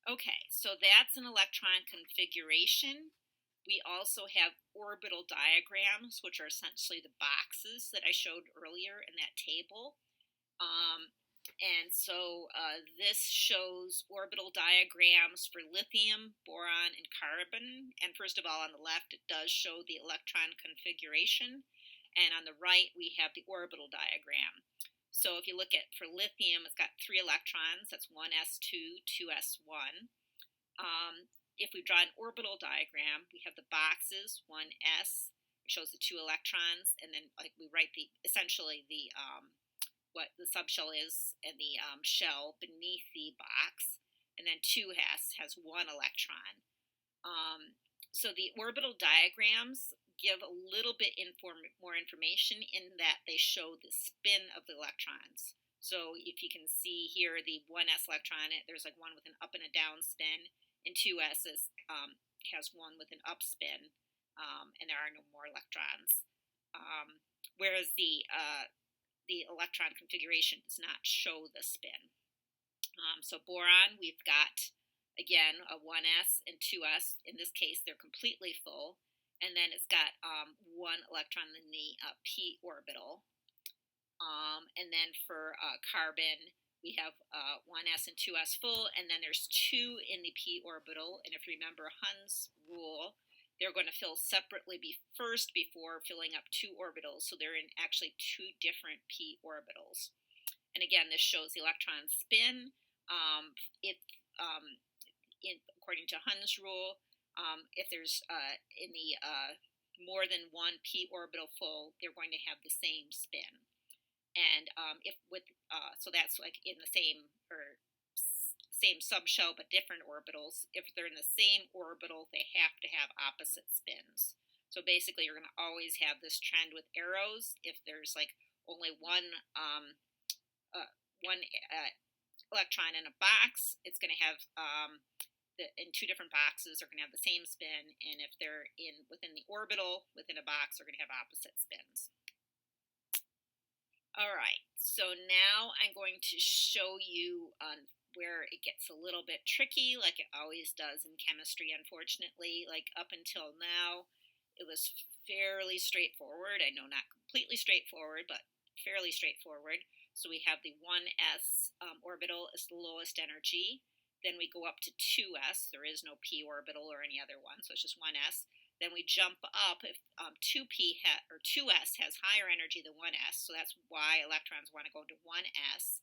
Okay, so that's an electron configuration. We also have orbital diagrams, which are essentially the boxes that I showed earlier in that table. And so this shows orbital diagrams for lithium, boron, and carbon. And first of all, on the left, it does show the electron configuration. And on the right, we have the orbital diagram. So if you look at for lithium, it's got 3 electrons. That's 1s2, 2s1. If we draw an orbital diagram, we have the boxes, 1s, it shows the 2 electrons, and then like we write the essentially the what the subshell is and the shell beneath the box, and then 2s has 1 electron. So the orbital diagrams give a little bit more information in that they show the spin of the electrons. So if you can see here, the 1s electron, there's like one with an up and a down spin, and 2s has one with an up spin, and there are no more electrons. Whereas the electron configuration does not show the spin. So boron, we've got, again, a 1s and 2s. In this case, they're completely full. And then it's got 1 electron in the p orbital. And then for carbon, we have 1s and 2s full, and then there's 2 in the p orbital. And if you remember Hund's rule, they're going to fill separately first before filling up 2 orbitals. So they're in actually 2 different p orbitals. And again, this shows the electron spin. According to Hund's rule, if there's in the more than 1 p orbital full, they're going to have the same spin. And so that's like in the same subshell but different orbitals. If they're in the same orbital, they have to have opposite spins. So basically, you're going to always have this trend with arrows. If there's like only one electron in a box, it's going to have in 2 different boxes are going to have the same spin, and if they're within the orbital within a box, they're going to have opposite spins. All right, so now I'm going to show you where it gets a little bit tricky, like it always does in chemistry, unfortunately. Like up until now, it was fairly straightforward. I know not completely straightforward, but fairly straightforward. So we have the 1s orbital is the lowest energy. Then we go up to 2s. There is no p orbital or any other one, so it's just 1s. Then we jump up if 2p or 2s has higher energy than 1s, so that's why electrons want to go to 1s.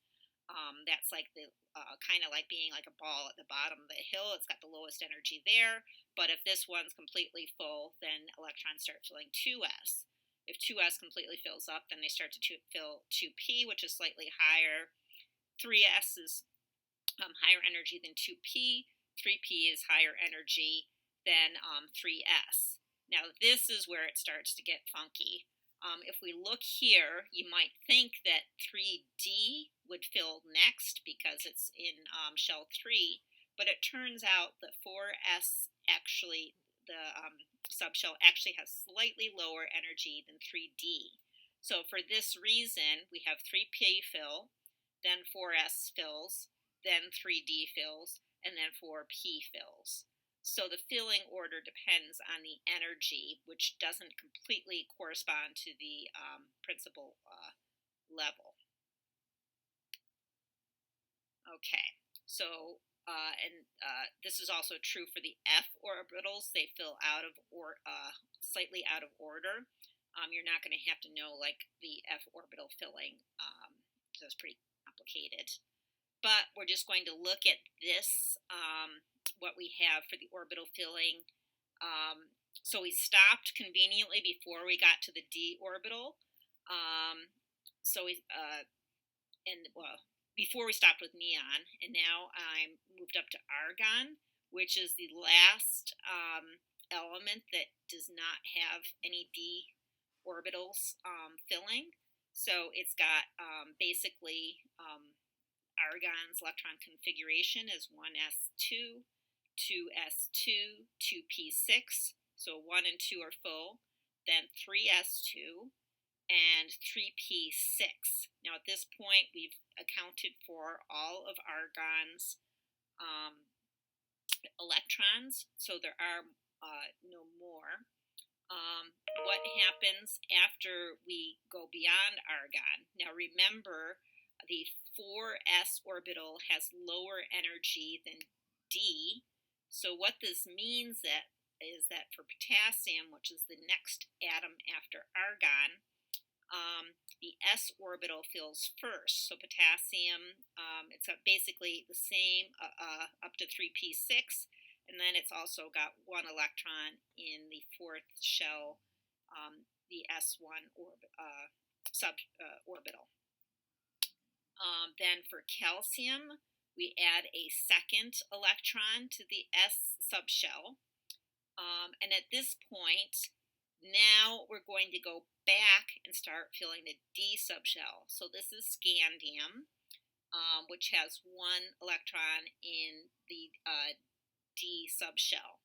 That's like the kind of like being like a ball at the bottom of the hill. It's got the lowest energy there. But if this one's completely full, then electrons start filling 2s. If 2s completely fills up, then they start to fill 2p, which is slightly higher. 3s is higher energy than 2p. 3p is higher energy than 3s. Now this is where it starts to get funky. If we look here, you might think that 3d would fill next because it's in shell 3, but it turns out that 4s actually, the subshell actually has slightly lower energy than 3d. So for this reason, we have 3p fill, then 4s fills, then 3d fills, and then 4p fills. So the filling order depends on the energy, which doesn't completely correspond to the principal level. Okay, so this is also true for the f orbitals. They fill slightly out of order. You're not going to have to know like the f orbital filling. So it's pretty complicated. But we're just going to look at this, what we have for the orbital filling. So we stopped conveniently before we got to the d orbital. Before we stopped with neon, and now I'm moved up to argon, which is the last element that does not have any d orbitals filling. So it's got basically argon's electron configuration is 1s2, 2s2, 2p6. So 1 and 2 are full. Then 3s2 and 3p6. Now at this point, we've accounted for all of argon's electrons, so there are no more. What happens after we go beyond argon? Now remember, the 4s orbital has lower energy than D. So what this means is that for potassium, which is the next atom after argon, the s orbital fills first. So potassium, it's basically the same up to 3p6, and then it's also got one electron in the fourth shell, the s1 orbital. Then for calcium, we add a second electron to the s subshell, and at this point, now we're going to go back and start filling the D subshell. So this is scandium, which has one electron in the D subshell.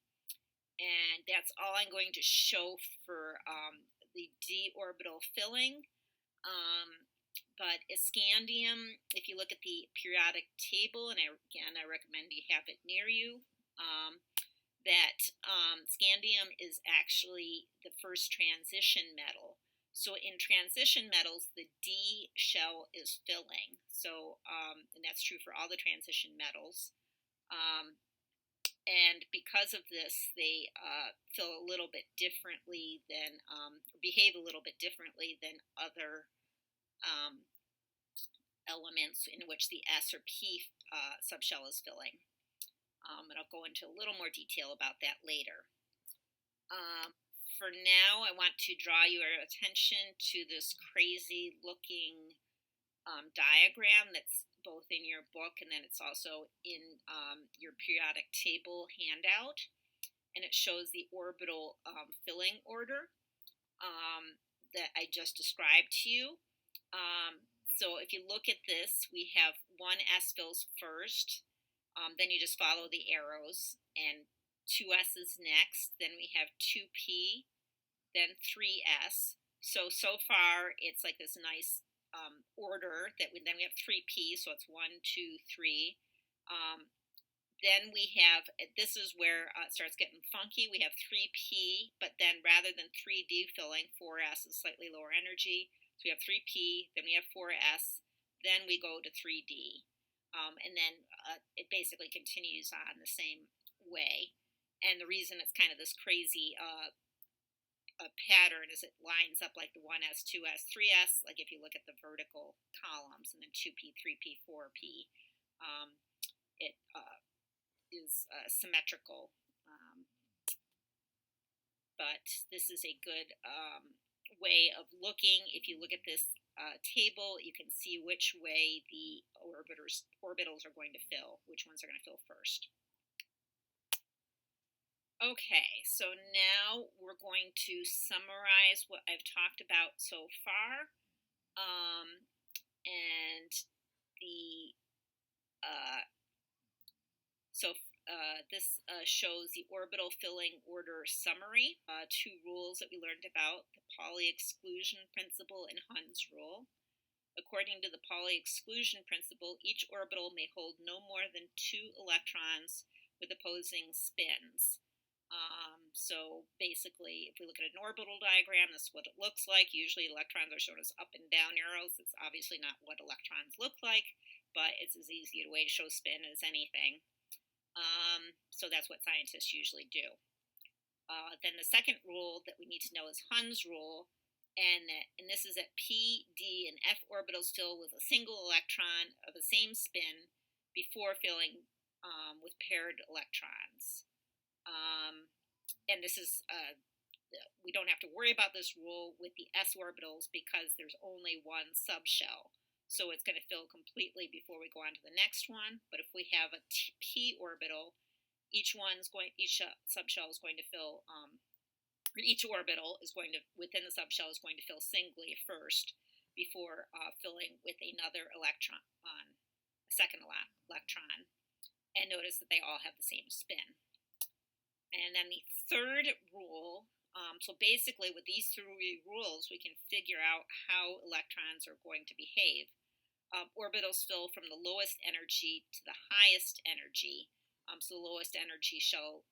And that's all I'm going to show for the D orbital filling. But scandium, if you look at the periodic table, and I recommend you have it near you, that scandium is actually the first transition metal. So in transition metals, the D shell is filling. So, and that's true for all the transition metals. And because of this, they fill a little bit differently than, behave a little bit differently than other elements in which the S or P subshell is filling. And I'll go into a little more detail about that later. For now, I want to draw your attention to this crazy looking diagram that's both in your book and then it's also in your periodic table handout. And it shows the orbital filling order that I just described to you. So if you look at this, we have one S fills first. Then you just follow the arrows, and 2s's next. Then we have 2p, then 3s. So far, it's like this nice order that then we have 3p, so it's 1, 2, 3. Then we have, this is where it starts getting funky. We have 3p, but then rather than 3d filling, 4s is slightly lower energy. So we have 3p, then we have 4s, then we go to 3d. And then it basically continues on the same way. And the reason it's kind of this crazy pattern is it lines up like the 1s, 2s, 3s, like if you look at the vertical columns, and then 2p, 3p, 4p. It is symmetrical. But this is a good way of looking. If you look at this table, you can see which way the orbitals are going to fill, which ones are going to fill first. Okay, so now we're going to summarize what I've talked about so far. This shows the orbital filling order summary. Two rules that we learned about: the Pauli exclusion principle and Hund's rule. According to the Pauli exclusion principle, each orbital may hold no more than 2 electrons with opposing spins. So basically, if we look at an orbital diagram, this is what it looks like. Usually electrons are shown as up and down arrows. It's obviously not what electrons look like, but it's as easy a way to show spin as anything. So that's what scientists usually do. Then the second rule that we need to know is Hund's rule, and this is that p, d, and f orbitals fill with a single electron of the same spin before filling with paired electrons. And this is, we don't have to worry about this rule with the s orbitals because there's only one subshell. So it's going to fill completely before we go on to the next one. But if we have a p orbital, each subshell is going to fill, or each orbital is going to, within the subshell, is going to fill singly first before filling with another electron, a second electron. And notice that they all have the same spin. And then the third rule, so basically with these 3 rules, we can figure out how electrons are going to behave. Orbitals fill from the lowest energy to the highest energy. So the lowest energy shell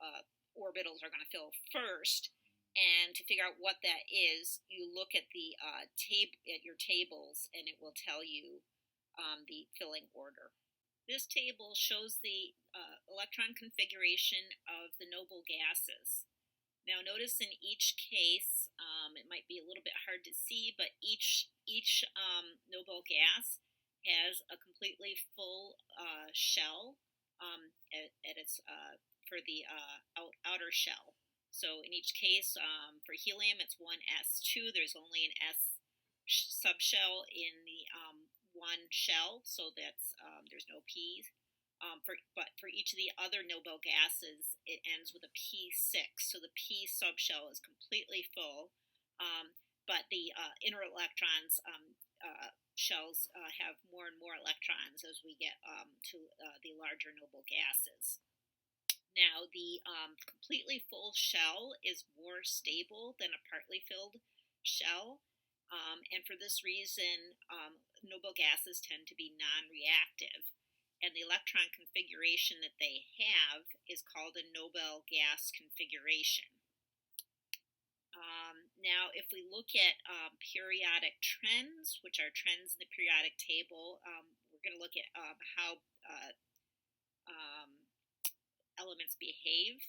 orbitals are going to fill first. And to figure out what that is, you look at the at your tables, and it will tell you the filling order. This table shows the electron configuration of the noble gases. Now, notice in each case, it might be a little bit hard to see, but each noble gas has a completely full shell at its for the outer shell. So in each case, for helium, it's 1s2. There's only an s subshell in the one shell, so that's there's no p's. But for each of the other noble gases, it ends with a P6. So the P subshell is completely full, but the inner electrons shells have more and more electrons as we get to the larger noble gases. Now, the completely full shell is more stable than a partly filled shell, and for this reason, noble gases tend to be non-reactive. And the electron configuration that they have is called a noble gas configuration. Now, if we look at periodic trends, which are trends in the periodic table, we're going to look at how elements behave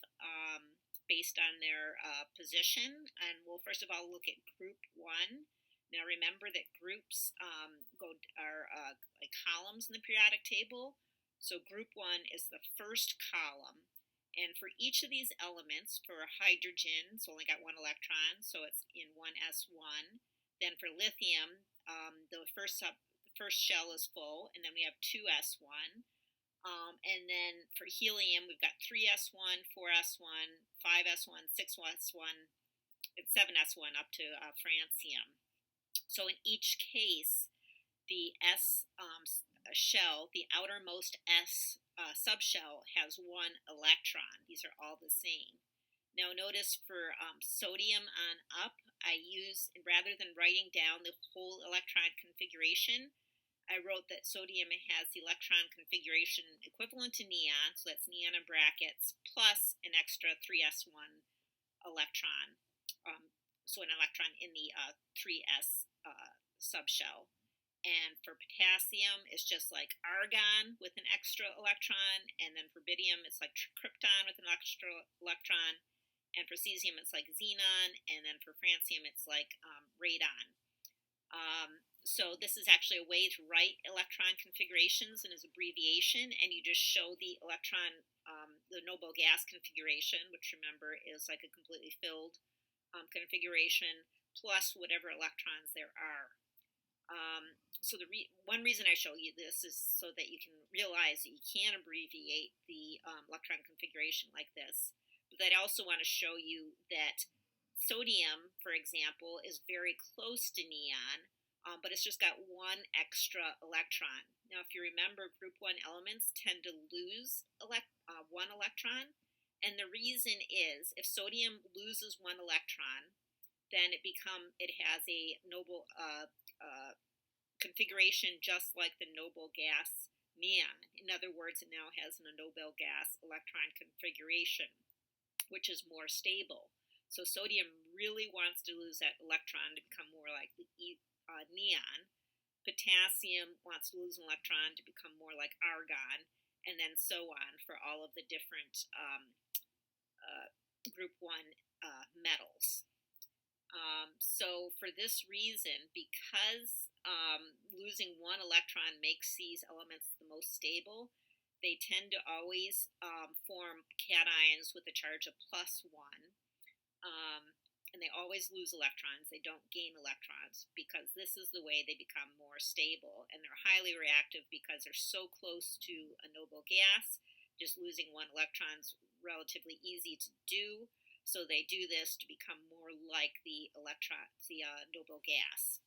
based on their position. And we'll first of all look at group 1. Now remember that groups are like columns in the periodic table. So group 1 is the first column. And for each of these elements, for hydrogen, it's only got one electron, so it's in 1s1. Then for lithium, the first shell is full, and then we have 2s1. And then for helium, we've got 3s1, 4s1, 5s1, 6s1, and 7s1 up to francium. So in each case, the S shell, the outermost S subshell, has one electron. These are all the same. Now notice for sodium on up, I use, rather than writing down the whole electron configuration, I wrote that sodium has the electron configuration equivalent to neon, so that's neon in brackets, plus an extra 3s1 electron. So an electron in the 3s subshell. And for potassium, it's just like argon with an extra electron. And then for barium, it's like krypton with an extra electron. And for cesium, it's like xenon. And then for francium, it's like radon. So this is actually a way to write electron configurations in as abbreviation. And you just show the electron, the noble gas configuration, which remember is like a completely filled configuration, plus whatever electrons there are. So one reason I show you this is so that you can realize that you can abbreviate the electron configuration like this. But I also want to show you that sodium, for example, is very close to neon, but it's just got one extra electron. Now, if you remember, group 1 elements tend to lose one electron, and the reason is if sodium loses one electron, then it has a noble configuration just like the noble gas neon. In other words, it now has a noble gas electron configuration, which is more stable. So sodium really wants to lose that electron to become more like the neon. Potassium wants to lose an electron to become more like argon, and then so on for all of the different group 1 metals. So for this reason, because losing one electron makes these elements the most stable, they tend to always form cations with a charge of +1. And they always lose electrons. They don't gain electrons because this is the way they become more stable. And they're highly reactive because they're so close to a noble gas. Just losing one electron is relatively easy to do. So they do this to become more like the noble gas,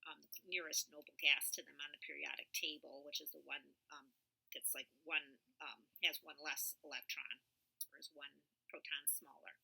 the nearest noble gas to them on the periodic table, which is the one that's like has one less electron, or is one proton smaller.